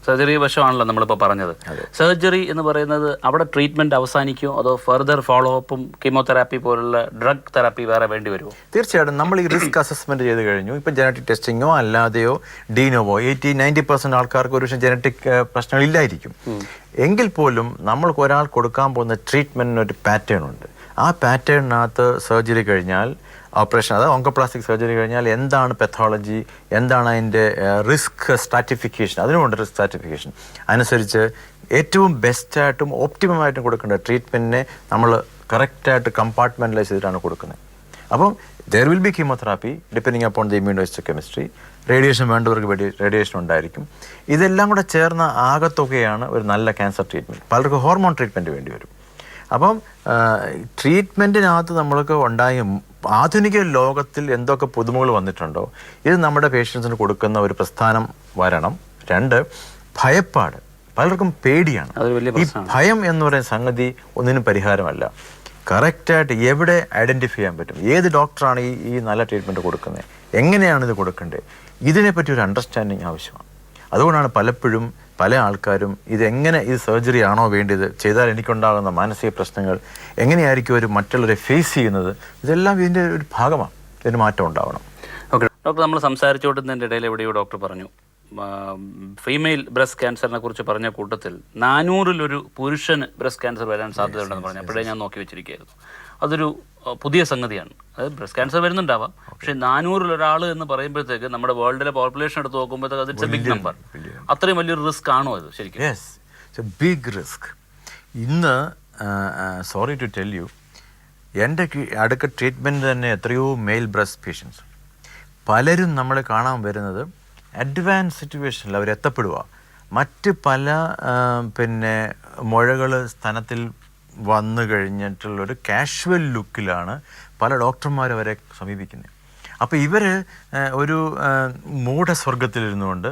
സർജറി വശമാണല്ലോ നമ്മളിപ്പോൾ പറഞ്ഞത്. സർജറി എന്ന് പറയുന്നത് അവിടെ ട്രീറ്റ്മെൻറ്റ് അവസാനിക്കുമോ അതോ ഫർദർ ഫോളോ അപ്പും കീമോതെറാപ്പി പോലുള്ള ഡ്രഗ് തെറാപ്പി വേറെ വേണ്ടി വരുമോ? തീർച്ചയായിട്ടും നമ്മൾ ഈ റിസ്ക് അസസ്മെൻറ്റ് ചെയ്ത് കഴിഞ്ഞു. ഇപ്പം ജനറ്റിക് ടെസ്റ്റിങ്ങോ അല്ലാതെയോ ഡീനോവോ 80-90% ആൾക്കാർക്ക് ഒരു പക്ഷേ ജനറ്റിക് പ്രശ്നങ്ങളില്ലായിരിക്കും. എങ്കിൽ പോലും നമ്മൾക്ക് ഒരാൾ കൊടുക്കാൻ പോകുന്ന ട്രീറ്റ്മെൻറ്റിന് ഒരു പാറ്റേൺ ഉണ്ട്. ആ പാറ്റേണിനകത്ത് സർജറി കഴിഞ്ഞാൽ, ഓപ്പറേഷൻ അതായത് ഓങ്കോപ്ലാസ്റ്റിക് സർജറി കഴിഞ്ഞാൽ എന്താണ് പെത്തോളജി, എന്താണ് അതിൻ്റെ റിസ്ക് സ്ട്രാറ്റിഫിക്കേഷൻ, അതിനുമുണ്ട് റിസ്ക് സ്ട്രാറ്റിഫിക്കേഷൻ. അനുസരിച്ച് ഏറ്റവും ബെസ്റ്റായിട്ടും ഓപ്റ്റിമമായിട്ടും കൊടുക്കേണ്ട ട്രീറ്റ്മെൻറ്റിനെ നമ്മൾ കറക്റ്റായിട്ട് കമ്പാർട്ട്മെൻറ്റലൈസ് ചെയ്തിട്ടാണ് കൊടുക്കുന്നത്. അപ്പം there will be chemotherapy depending upon the immunohistochemistry. Radiation വേണ്ടവർക്ക് റേഡിയേഷൻ ഉണ്ടായിരിക്കും. ഇതെല്ലാം കൂടെ ചേർന്ന ആകത്തുകയാണ് ഒരു നല്ല ക്യാൻസർ ട്രീറ്റ്മെൻറ്റ്. പലർക്കും ഹോർമോൺ ട്രീറ്റ്മെൻറ്റ് വേണ്ടി വരും. അപ്പം ട്രീറ്റ്മെൻറ്റിനകത്ത് നമ്മൾക്ക് ഉണ്ടായ ആധുനിക ലോകത്തിൽ എന്തൊക്കെ പുതുമകൾ വന്നിട്ടുണ്ടോ ഇത് നമ്മുടെ പേഷ്യൻസിന് കൊടുക്കുന്ന ഒരു പ്രസ്ഥാനം വരണം. 2, ഭയപ്പാട്. പലർക്കും പേടിയാണ്. ഈ ഭയം എന്ന് പറയുന്ന സംഗതി ഒന്നിനും പരിഹാരമല്ല. കറക്റ്റായിട്ട് എവിടെ ഐഡൻറ്റിഫൈ ചെയ്യാൻ പറ്റും, ഏത് ഡോക്ടറാണ് ഈ നല്ല ട്രീറ്റ്മെൻറ്റ് കൊടുക്കുന്നത്, എങ്ങനെയാണ് ഇത് കൊടുക്കേണ്ടത്, ഇതിനെപ്പറ്റി ഒരു അണ്ടർസ്റ്റാൻഡിങ് ആവശ്യമാണ്. അതുകൊണ്ടാണ് പലപ്പോഴും പല ആൾക്കാരും ഇത് സർജറി ആണോ വേണ്ടത്, ചെയ്താൽ എനിക്കുണ്ടാകുന്ന മാനസിക പ്രശ്നങ്ങൾ എങ്ങനെയായിരിക്കും ഒരു മറ്റുള്ളവരെ ഫേസ് ചെയ്യുന്നത്, ഇതെല്ലാം ഇതിൻ്റെ ഒരു ഭാഗമാണ്. ഇതിന് മാറ്റം ഉണ്ടാവണം. ഓക്കെ ഡോക്ടർ, നമ്മൾ സംസാരിച്ചുകൊണ്ടിരുന്നതിൻ്റെ ഇടയിൽ എവിടെയോ ഡോക്ടർ പറഞ്ഞു ഫീമെയിൽ ബ്രസ്റ്റ് ക്യാൻസറിനെ കുറിച്ച് പറഞ്ഞ കൂട്ടത്തിൽ 400-ലൊരു പുരുഷന് ബ്രസ്റ്റ് ക്യാൻസർ വരാൻ സാധ്യതയുണ്ടെന്ന് പറഞ്ഞു. അപ്പോഴേ ഞാൻ നോക്കി വെച്ചിരിക്കുകയായിരുന്നു. അതൊരു പുതിയ സംഗതിയാണ്. അതായത് ബ്രസ്റ്റ് ക്യാൻസർ വരുന്നുണ്ടാവാം, പക്ഷേ 400-ലൊരാൾ എന്ന് പറയുമ്പോഴത്തേക്ക് നമ്മുടെ വേൾഡിലെ പോപ്പുലേഷൻ എടുത്ത് നോക്കുമ്പോഴത്തേക്ക് അതിറ്റ്സ് എ ബിഗ് നമ്പർ. അത്രയും വലിയൊരു റിസ്ക് ആണോ അത് ശരിക്കും? Yes, it's a big risk. ഇന്ന് സോറി ടു ടെൽ യു, എൻ്റെ അടുക്ക ട്രീറ്റ്മെൻറ്റ് തന്നെ എത്രയോ മെയിൽ ബ്രസ്റ്റ് പേഷ്യൻസ്. പലരും നമ്മളെ കാണാൻ വരുന്നത് അഡ്വാൻസ് സിറ്റുവേഷനിൽ അവരെത്തപ്പെടുക. മറ്റ് പല മുഴകൾ സ്തനത്തിൽ വന്നു കഴിഞ്ഞിട്ടുള്ളൊരു കാഷ്വൽ ലുക്കിലാണ് പല ഡോക്ടർമാരും അവരെ സമീപിക്കുന്നത്. അപ്പോൾ ഇവർ ഒരു മൂഢസ്വർഗത്തിലിരുന്നുകൊണ്ട്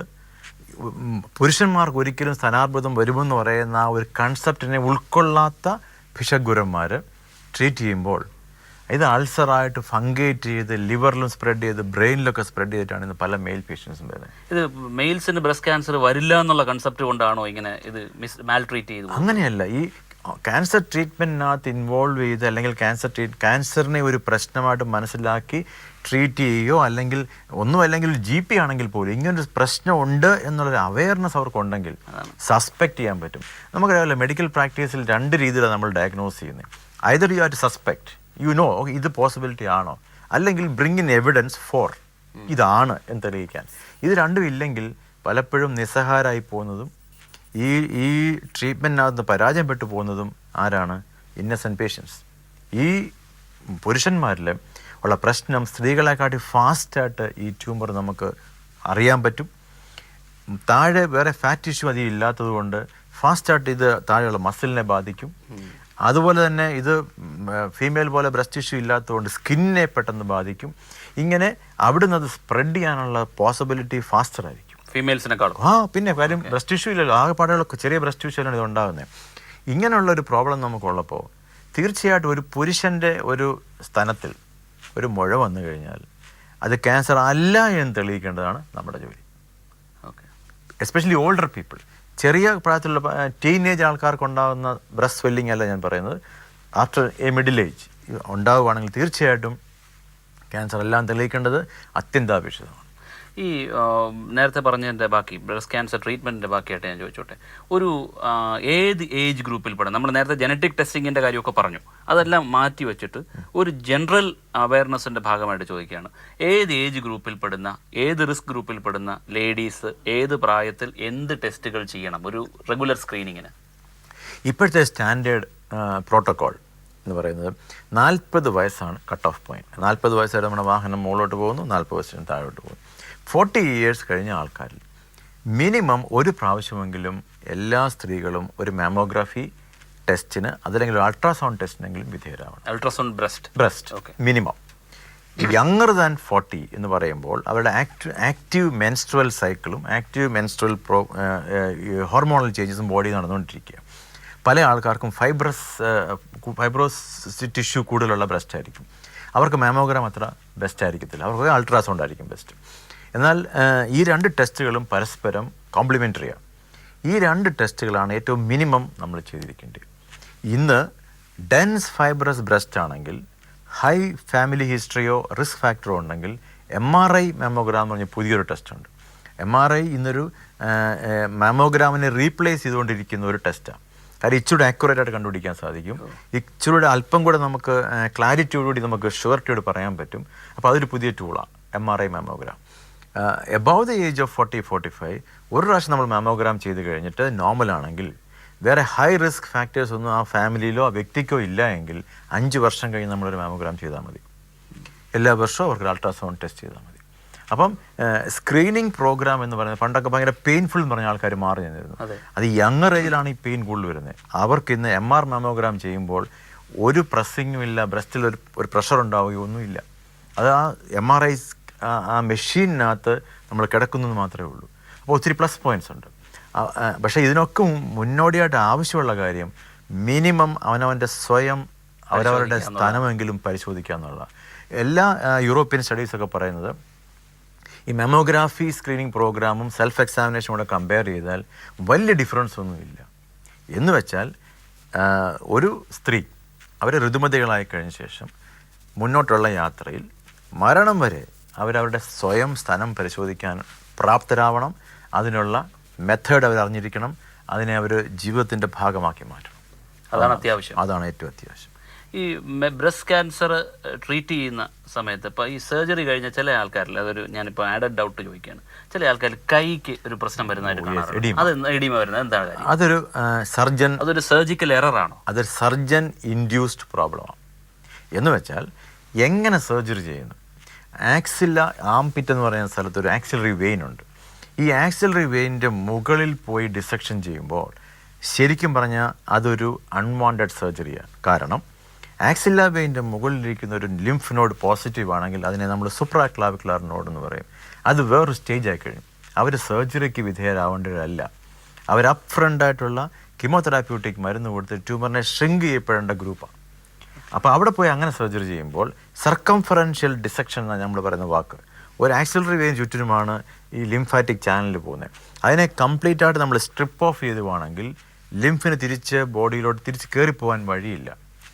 പുരുഷന്മാർക്ക് ഒരിക്കലും സ്ഥാനാർബുദം വരുമെന്ന് പറയുന്ന ആ ഒരു കൺസെപ്റ്റിനെ ഉൾക്കൊള്ളാത്ത ഭിഷഗ്വരന്മാർ ട്രീറ്റ് ചെയ്യുമ്പോൾ ഇത് അൾസറായിട്ട് ഫംഗേറ്റ് ചെയ്ത് ലിവറിലും സ്പ്രെഡ് ചെയ്ത് ബ്രെയിനിലൊക്കെ സ്പ്രെഡ് ചെയ്തിട്ടാണ് ഇന്ന് പല മെയിൽ പേഷ്യൻസും വരുന്നത്. ഇത് മെയിൽസിന് ബ്രസ്റ്റ് ക്യാൻസർ വരില്ല എന്നുള്ള കൺസെപ്റ്റ് കൊണ്ടാണോ ഇങ്ങനെ ഇത് മാൽ ട്രീറ്റ് ചെയ്തു? അങ്ങനെയല്ല. ഈ ക്യാൻസർ ട്രീറ്റ്മെൻറ്റിനകത്ത് ഇൻവോൾവ് ചെയ്ത് അല്ലെങ്കിൽ ക്യാൻസറിനെ ഒരു പ്രശ്നമായിട്ട് മനസ്സിലാക്കി ട്രീറ്റ് ചെയ്യുകയോ അല്ലെങ്കിൽ ഒന്നുമല്ലെങ്കിൽ GP ആണെങ്കിൽ പോലും ഇങ്ങനൊരു പ്രശ്നം ഉണ്ട് എന്നുള്ളൊരു അവയർനെസ് അവർക്കുണ്ടെങ്കിൽ സസ്പെക്റ്റ് ചെയ്യാൻ പറ്റും. നമുക്കറിയാമല്ലോ, മെഡിക്കൽ പ്രാക്ടീസിൽ 2 രീതിയിലാണ് നമ്മൾ ഡയഗ്നോസ് ചെയ്യുന്നത്. Either you are to suspect, ഇത് പോസിബിലിറ്റി ആണോ, അല്ലെങ്കിൽ ബ്രിങ് ഇൻ എവിഡൻസ് ഫോർ ഇതാണ് എന്ന് തെളിയിക്കാൻ. ഇത് രണ്ടും ഇല്ലെങ്കിൽ പലപ്പോഴും നിസ്സഹാരായി പോകുന്നതും ഈ ട്രീറ്റ്മെൻറ്റിനകത്ത് പരാജയപ്പെട്ടു പോകുന്നതും ആരാണ്? Innocent patients. ഈ പുരുഷന്മാരിൽ ഉള്ള പ്രശ്നം സ്ത്രീകളെക്കാട്ടി ഫാസ്റ്റായിട്ട് ഈ ട്യൂമർ നമുക്ക് അറിയാൻ പറ്റും. താഴെ വേറെ ഫാറ്റ് ടിഷ്യൂ അധികം ഇല്ലാത്തത് കൊണ്ട് ഫാസ്റ്റായിട്ട് ഇത് താഴെയുള്ള മസിലിനെ ബാധിക്കും. അതുപോലെ തന്നെ ഇത് ഫീമെയിൽ പോലെ ബ്രസ്റ്റ് ടിഷ്യൂ ഇല്ലാത്തതുകൊണ്ട് സ്കിന്നിനെ പെട്ടെന്ന് ബാധിക്കും. ഇങ്ങനെ അവിടുന്ന് അത് സ്പ്രെഡ് ചെയ്യാനുള്ള പോസിബിലിറ്റി ഫാസ്റ്റർ ആയിരിക്കും ഫീമെയിൽസിനെക്കാളും. പിന്നെ കാര്യം ബ്രസ്റ്റ് ടിഷ്യൂ ഇല്ലല്ലോ, ആകെപ്പാടുള്ള ചെറിയ ബ്രസ്റ്റ് ടിഷ്യൂലാണ് ഇത് ഉണ്ടാകുന്നത്. ഇങ്ങനെയുള്ളൊരു പ്രോബ്ലം നമുക്കുള്ളപ്പോൾ തീർച്ചയായിട്ടും ഒരു പുരുഷൻ്റെ ഒരു സ്തനത്തിൽ ഒരു മുഴ വന്നു കഴിഞ്ഞാൽ അത് ക്യാൻസർ അല്ല എന്ന് തെളിയിക്കേണ്ടതാണ് നമ്മുടെ ജോലി. Okay, especially older people. ചെറിയ പ്രായത്തിലുള്ള ടീനേജ് ആൾക്കാർക്ക് ഉണ്ടാകുന്ന ബ്രസ്റ്റ് സ്വെല്ലിംഗ് അല്ല ഞാൻ പറയുന്നത്. ആഫ്റ്റർ എ മിഡിൽ ഏജ് ഉണ്ടാവുകയാണെങ്കിൽ തീർച്ചയായിട്ടും ക്യാൻസർ എല്ലാം തെളിയിക്കേണ്ടത് അത്യന്താപേക്ഷിതമാണ്. ഈ നേരത്തെ പറഞ്ഞതിൻ്റെ ബാക്കി ബ്രസ്റ്റ് ക്യാൻസർ ട്രീറ്റ്മെൻറ്റിൻ്റെ ബാക്കിയായിട്ട് ഞാൻ ചോദിച്ചോട്ടെ, ഒരു ഏത് ഏജ് ഗ്രൂപ്പിൽ പെടും? നമ്മൾ നേരത്തെ ജനറ്റിക് ടെസ്റ്റിങ്ങിൻ്റെ കാര്യമൊക്കെ പറഞ്ഞു, അതെല്ലാം മാറ്റി വെച്ചിട്ട് ഒരു ജനറൽ അവയർനെസ്സിൻ്റെ ഭാഗമായിട്ട് ചോദിക്കുകയാണ്. ഏത് ഏജ് ഗ്രൂപ്പിൽ പെടുന്ന, ഏത് റിസ്ക് ഗ്രൂപ്പിൽ പെടുന്ന ലേഡീസ് ഏത് പ്രായത്തിൽ എന്ത് ടെസ്റ്റുകൾ ചെയ്യണം ഒരു റെഗുലർ സ്ക്രീനിങ്ങിന്? ഇപ്പോഴത്തെ സ്റ്റാൻഡേർഡ് പ്രോട്ടോക്കോൾ എന്ന് പറയുന്നത് 40 വയസ്സാണ് കട്ട് ഓഫ് പോയിന്റ്. 40 വയസ്സ് വരെ നമ്മുടെ വാഹനം മുകളിലോട്ട് പോകുന്നു, 40 വയസ്സിന് താഴോട്ട് പോകുന്നു. 40 ഇയേഴ്സ് കഴിഞ്ഞ ആൾക്കാരിൽ മിനിമം ഒരു പ്രാവശ്യമെങ്കിലും എല്ലാ സ്ത്രീകളും ഒരു മാമോഗ്രാഫി ടെസ്റ്റിന് അതല്ലെങ്കിൽ ഒരു അൾട്രാസൗണ്ട് ടെസ്റ്റിനെങ്കിലും വിധേയരാവണം. Ultrasound breast minimum. Younger than 40 എന്ന് പറയുമ്പോൾ അവരുടെ ആക്റ്റീവ് മെൻസ്ട്രുവൽ സൈക്കിളും ആക്റ്റീവ് മെൻസ്ട്രുവൽ ഹോർമോണൽ ചേഞ്ചസും ബോഡി നടന്നുകൊണ്ടിരിക്കുക. പല ആൾക്കാർക്കും ഫൈബ്രോസ് ടിഷ്യൂ കൂടുതലുള്ള ബ്രസ്റ്റ് ആയിരിക്കും. അവർക്ക് മാമോഗ്രാം അത്ര ബെസ്റ്റ് ആയിരിക്കത്തില്ല, അവർക്ക് അൾട്രാസൗണ്ട് ആയിരിക്കും ബെസ്റ്റ്. എന്നാൽ ഈ 2 ടെസ്റ്റുകളും പരസ്പരം കോംപ്ലിമെൻ്ററിയാണ്. ഈ 2 ടെസ്റ്റുകളാണ് ഏറ്റവും മിനിമം നമ്മൾ ചെയ്തിരിക്കേണ്ടത്. ഇന്ന് ഡെൻസ് ഫൈബ്രസ് ബ്രസ്റ്റ് ആണെങ്കിൽ ഹൈ ഫാമിലി ഹിസ്റ്ററിയോ റിസ്ക് ഫാക്ടറോ ഉണ്ടെങ്കിൽ MRI മാമോഗ്രാം എന്ന് പറഞ്ഞ പുതിയൊരു ടെസ്റ്റുണ്ട്. MRI ഇന്നൊരു മാമോഗ്രാമിനെ റീപ്ലേസ് ചെയ്തുകൊണ്ടിരിക്കുന്ന ഒരു ടെസ്റ്റാണ്. കാര്യം ഇച്ചിരി ആക്യുറേറ്റ് ആയിട്ട് കണ്ടുപിടിക്കാൻ സാധിക്കും. ഇച്ചിരി അല്പം കൂടെ നമുക്ക് ക്ലാരിറ്റിയോടുകൂടി നമുക്ക് ഷുവർട്ടിയോട് പറയാൻ പറ്റും. അപ്പോൾ അതൊരു പുതിയ ടൂളാണ് MRI mammogram. Above the age of 40-45 ഒരു പ്രാവശ്യം നമ്മൾ മാമോഗ്രാം ചെയ്ത് കഴിഞ്ഞിട്ട് നോർമലാണെങ്കിൽ വേറെ ഹൈ റിസ്ക് ഫാക്ടേഴ്സ് ഒന്നും ആ ഫാമിലിയിലോ ആ വ്യക്തിക്കോ ഇല്ല എങ്കിൽ 5 വർഷം കഴിഞ്ഞ് നമ്മളൊരു മാമോഗ്രാം ചെയ്താൽ മതി. എല്ലാ വർഷവും അവർക്ക് അൾട്രാസൗണ്ട് ടെസ്റ്റ് ചെയ്താൽ മതി. അപ്പം സ്ക്രീനിങ് പ്രോഗ്രാം എന്ന് പറയുന്നത് പണ്ടൊക്കെ ഭയങ്കര പെയിൻഫുൾ എന്ന് പറഞ്ഞ ആൾക്കാർ മാറി നിന്നിരുന്നു. അത് യങ്ങർ ഏജിലാണ് ഈ പെയിൻ കൂടുതൽ വരുന്നത്. അവർക്ക് ഇന്ന് MR മാമോഗ്രാം ചെയ്യുമ്പോൾ ഒരു പ്രസ്സിങ്ങും ഇല്ല, ബ്രസ്റ്റിൽ ഒരു പ്രഷർ ഉണ്ടാവുകയോ ഒന്നുമില്ല. അത് ആ MRI ആ മെഷീനകത്ത് നമ്മൾ കിടക്കുന്നത് മാത്രമേ ഉള്ളൂ. അപ്പോൾ ഒത്തിരി പ്ലസ് പോയിൻറ്റ്സ് ഉണ്ട്. പക്ഷേ ഇതിനൊക്കെ മുന്നോടിയായിട്ട് ആവശ്യമുള്ള കാര്യം മിനിമം അവനവൻ്റെ സ്വയം അവരവരുടെ സ്ഥാനമെങ്കിലും പരിശോധിക്കുക എന്നുള്ള. എല്ലാ യൂറോപ്യൻ സ്റ്റഡീസൊക്കെ പറയുന്നത് ഈ മെമോഗ്രാഫി സ്ക്രീനിങ് പ്രോഗ്രാമും സെൽഫ് എക്സാമിനേഷനും കൂടെ കമ്പയർ ചെയ്താൽ വലിയ ഡിഫറൻസ് ഒന്നുമില്ല. എന്ന് വെച്ചാൽ ഒരു സ്ത്രീ അവർ ഋതുമതികളായി കഴിഞ്ഞ ശേഷം മുന്നോട്ടുള്ള യാത്രയിൽ മരണം വരെ അവരവരുടെ സ്വയം സ്ഥലം പരിശോധിക്കാൻ പ്രാപ്തരാവണം. അതിനുള്ള മെത്തേഡ് അവരറിഞ്ഞിരിക്കണം. അതിനെ അവർ ജീവിതത്തിൻ്റെ ഭാഗമാക്കി മാറ്റണം. അതാണ് അത്യാവശ്യം. അതാണ് ഏറ്റവും അത്യാവശ്യം. ഈ ബ്രസ്റ്റ് ക്യാൻസർ ട്രീറ്റ് ചെയ്യുന്ന സമയത്ത് ഇപ്പോൾ ഈ സർജറി കഴിഞ്ഞ ചില ആൾക്കാരിൽ അതൊരു ഞാനിപ്പോൾ ആഡഡ് ഡൗട്ട് ചോദിക്കുകയാണ്. ചില ആൾക്കാർ കൈക്ക് ഒരു പ്രശ്നം വരുന്നതായിട്ട് കാണാറുണ്ട്. അത് എഡിമ വരുന്നത് എന്താണ് കാര്യം? അതൊരു സർജിക്കൽ എററാണോ? അതൊരു സർജൻ ഇൻഡ്യൂസ്ഡ് പ്രോബ്ലമാണ്. എന്ന് വെച്ചാൽ എങ്ങനെ സർജറി ചെയ്യുന്നു? ആക്സില്ല ആംപിറ്റ് എന്ന് പറയുന്ന സ്ഥലത്ത് ഒരു ആക്സിലറി വെയിൻ ഉണ്ട്. ഈ ആക്സിലറി വെയിൻ്റെ മുകളിൽ പോയി ഡിസെക്ഷൻ ചെയ്യുമ്പോൾ ശരിക്കും പറഞ്ഞാൽ അതൊരു അൺവാണ്ടഡ് സർജറിയാണ്. കാരണം ആക്സില്ല വെയിൻ്റെ മുകളിലിരിക്കുന്ന ഒരു ലിംഫ് നോഡ് പോസിറ്റീവ് ആണെങ്കിൽ അതിനെ നമ്മൾ സൂപ്രാ ക്ലാവിക്കുലർ നോഡ് എന്ന് പറയും. അത് വേറൊരു സ്റ്റേജ് ആയി കഴിഞ്ഞു. അവർ സർജറിക്ക് വിധേയരാവേണ്ടവരല്ല. അവർ അപ്പ് ഫ്രണ്ടായിട്ടുള്ള കീമോതെറാപ്യൂട്ടിക് മരുന്ന് കൊടുത്ത് ട്യൂമറിനെ ഷ്രിങ്ക് ചെയ്യപ്പെടേണ്ട ഗ്രൂപ്പാണ്. അപ്പോൾ അവിടെ പോയി അങ്ങനെ സർജറി ചെയ്യുമ്പോൾ സർക്കംഫറൻഷ്യൽ ഡിസെക്ഷൻ എന്നാണ് നമ്മൾ പറയുന്ന വാക്ക്. ഒരു ആക്സിലറി വെയിൻ ചുറ്റിനുമാണ് ഈ ലിംഫാറ്റിക് ചാനലിൽ പോകുന്നത്. അതിനെ കംപ്ലീറ്റ് ആയിട്ട് നമ്മൾ സ്ട്രിപ്പ് ഓഫ് ചെയ്തുവാണെങ്കിൽ ലിംഫിന് തിരിച്ച് ബോഡിയിലോട്ട് തിരിച്ച് കയറിപ്പോകാൻ വഴിയില്ല.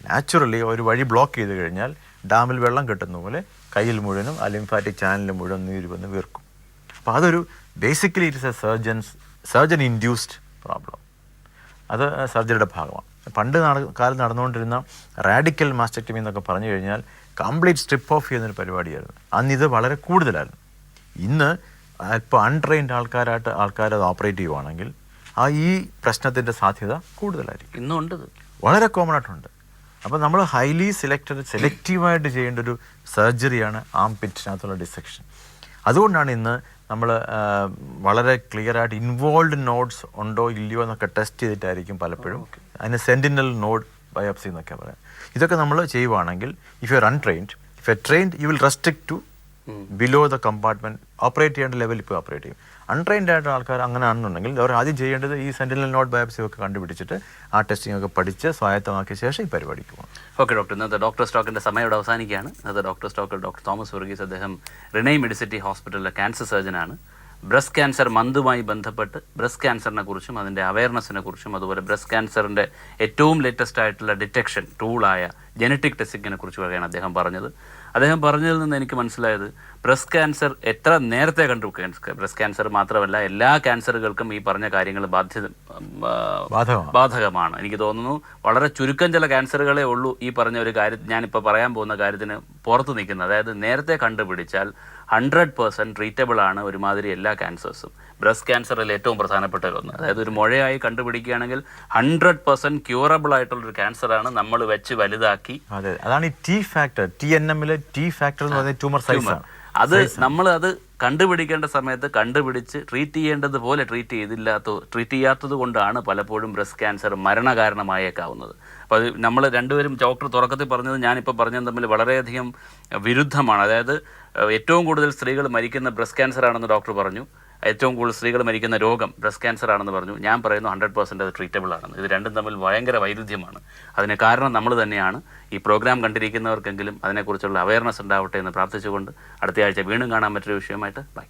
നാച്ചുറലി ഒരു വഴി ബ്ലോക്ക് ചെയ്ത് കഴിഞ്ഞാൽ ഡാമിൽ വെള്ളം കെട്ടുന്ന പോലെ കയ്യിൽ മുഴുവനും ആ ലിംഫാറ്റിക് ചാനലിൽ മുഴുവൻ നീര് വന്ന് വീർക്കും. അപ്പോൾ അതൊരു basically it's A surgeon induced problem. അത് സർജറിയുടെ ഭാഗമാണ്. പണ്ട് കാലത്ത് നടന്നുകൊണ്ടിരുന്ന റാഡിക്കൽ മാസ്റ്റക്ടമി എന്നൊക്കെ പറഞ്ഞു കഴിഞ്ഞാൽ കംപ്ലീറ്റ് സ്ട്രിപ്പ് ഓഫ് ചെയ്യുന്നൊരു പരിപാടിയായിരുന്നു. അന്നിത് വളരെ കൂടുതലായിരുന്നു. ഇന്ന് ഇപ്പോൾ അൺട്രെയിൻഡ് ആൾക്കാരത് ഓപ്പറേറ്റ് ചെയ്യുവാണെങ്കിൽ ഈ പ്രശ്നത്തിൻ്റെ സാധ്യത കൂടുതലായിരിക്കും. ഇന്നുണ്ട്, വളരെ കോമൺ ആയിട്ടുണ്ട്. അപ്പോൾ നമ്മൾ ഹൈലി സെലക്റ്റീവായിട്ട് ചെയ്യേണ്ട ഒരു സർജറിയാണ് ആംപിറ്റിനകത്തുള്ള ഡിസെക്ഷൻ. അതുകൊണ്ടാണ് ഇന്ന് നമ്മൾ വളരെ ക്ലിയറായിട്ട് ഇൻവോൾവ് നോഡ്സ് ഉണ്ടോ ഇല്ലയോ എന്നൊക്കെ ടെസ്റ്റ് ചെയ്തിട്ടായിരിക്കും പലപ്പോഴും അതിന് സെൻറ്റിനൽ നോഡ് ബയോപ്സി എന്നൊക്കെ പറയാം. ഇതൊക്കെ നമ്മൾ ചെയ്യുവാണെങ്കിൽ if you are untrained, if you are trained you will restrict to below the compartment. Operate ചെയ്യേണ്ട ലെവലിൽ ഇപ്പോൾ ഓപ്പറേറ്റ് ചെയ്യും. അൺട്രെയിൻഡ് ആയിട്ട് ആൾക്കാർ അങ്ങനെ ആണെന്നുണ്ടെങ്കിൽ അവർ ആദ്യം ചെയ്യേണ്ടത് ഈ സെൻറ്റിനൽ നോഡ് ബയോപ്സി ഒക്കെ കണ്ടുപിടിച്ചിട്ട് ആ ടെസ്റ്റിംഗ് ഒക്കെ പഠിച്ച് സ്വായത്തമാക്കിയ ശേഷം ഈ പരിപാടിക്ക് പോകണം. ഓക്കെ ഡോക്ടർ, ഇന്നത്തെ ഡോക്ടർ സ്റ്റോക്കിൻ്റെ സമയം ഇവിടെ അവസാനിക്കുകയാണ്. ഇന്നത്തെ ഡോക്ടർ സ്റ്റോക്കിൽ ഡോക്ടർ തോമസ് വർഗീസ്, അദ്ദേഹം റിനൈ മെഡിസിറ്റി ഹോസ്പിറ്റലിലെ ക്യാൻസർ സർജനാണ്. ബ്രസ്റ്റ് ക്യാൻസർ മന്തുമായി ബന്ധപ്പെട്ട് ബ്രസ്റ്റ് ക്യാൻസറിനെ കുറിച്ചും അതിൻ്റെ അവയർനെസ്സിനെ കുറിച്ചും അതുപോലെ ബ്രസ്റ്റ് ക്യാൻസറിൻ്റെ ഏറ്റവും ലേറ്റസ്റ്റ് ആയിട്ടുള്ള ഡിറ്റക്ഷൻ ടൂളായ ജനറ്റിക് ടെസ്റ്റിങ്ങിനെ കുറിച്ചുമൊക്കെയാണ് അദ്ദേഹം പറഞ്ഞത്. അദ്ദേഹം പറഞ്ഞതിൽ നിന്ന് എനിക്ക് മനസ്സിലായത് ബ്രസ്റ്റ് ക്യാൻസർ എത്ര നേരത്തെ ബ്രസ്റ്റ് ക്യാൻസർ മാത്രമല്ല എല്ലാ ക്യാൻസറുകൾക്കും ഈ പറഞ്ഞ കാര്യങ്ങൾ ബാധകമാണ്. എനിക്ക് തോന്നുന്നു വളരെ ചുരുക്കം ചില ക്യാൻസറുകളേ ഉള്ളൂ ഈ പറഞ്ഞ ഒരു കാര്യം ഞാനിപ്പോൾ പറയാൻ പോകുന്ന കാര്യത്തിന് പുറത്ത് നിൽക്കുന്നത്. അതായത് നേരത്തെ കണ്ടുപിടിച്ചാൽ 100% ട്രീറ്റബിൾ ആണ് ഒരുമാതിരി എല്ലാ ക്യാൻസേഴ്സും. ബ്രസ്റ്റ് ക്യാൻസറിൽ ഏറ്റവും പ്രധാനപ്പെട്ട ഒന്ന്, അതായത് ഒരു മുഴയായി കണ്ടുപിടിക്കുകയാണെങ്കിൽ 100% ക്യൂറബിൾ ആയിട്ടുള്ളൊരു ക്യാൻസറാണ് നമ്മൾ വെച്ച് വലുതാക്കി. അതെ, അതാണ് ഈ ടി ഫാക്ടർ, TNM-ലെ ടി ഫാക്ടർ എന്ന് പറയുന്നത് ട്യൂമർ സൈസ് ആണ്. അത് നമ്മൾ അത് കണ്ടുപിടിക്കേണ്ട സമയത്ത് കണ്ടുപിടിച്ച് ട്രീറ്റ് ചെയ്യേണ്ടത് പോലെ ട്രീറ്റ് ചെയ്യാത്തത് കൊണ്ടാണ് പലപ്പോഴും ബ്രസ്റ്റ് ക്യാൻസർ മരണകാരണമായേക്കാവുന്നത്. അപ്പോൾ അത് നമ്മൾ രണ്ടുപേരും ഡോക്ടർ തുടക്കത്തിൽ പറഞ്ഞത് ഞാനിപ്പോൾ പറഞ്ഞത് തമ്മിൽ വളരെയധികം വിരുദ്ധമാണ്. അതായത് ഏറ്റവും കൂടുതൽ സ്ത്രീകൾ മരിക്കുന്ന ബ്രസ്റ്റ് ക്യാൻസർ ആണെന്ന് ഡോക്ടർ പറഞ്ഞു, ഏറ്റവും കൂടുതൽ സ്ത്രീകൾ മരിക്കുന്ന രോഗം ബ്രസ്റ്റ് ക്യാൻസർ ആണെന്ന് പറഞ്ഞു. ഞാൻ പറയുന്നു 100% അത് ട്രീറ്റബിൾ ആണെന്ന്. ഇത് രണ്ടും തമ്മിൽ ഭയങ്കര വൈരുദ്ധ്യമാണ്. അതിന് കാരണം നമ്മൾ തന്നെയാണ്. ഈ പ്രോഗ്രാം കണ്ടിരിക്കുന്നവർക്കെങ്കിലും അതിനെക്കുറിച്ചുള്ള അവയർനെസ് ഉണ്ടാവട്ടെ എന്ന് പ്രാർത്ഥിച്ചുകൊണ്ട് അടുത്തയാഴ്ച വീണ്ടും കാണാൻ പറ്റിയ വിഷയമായിട്ട് ബൈ.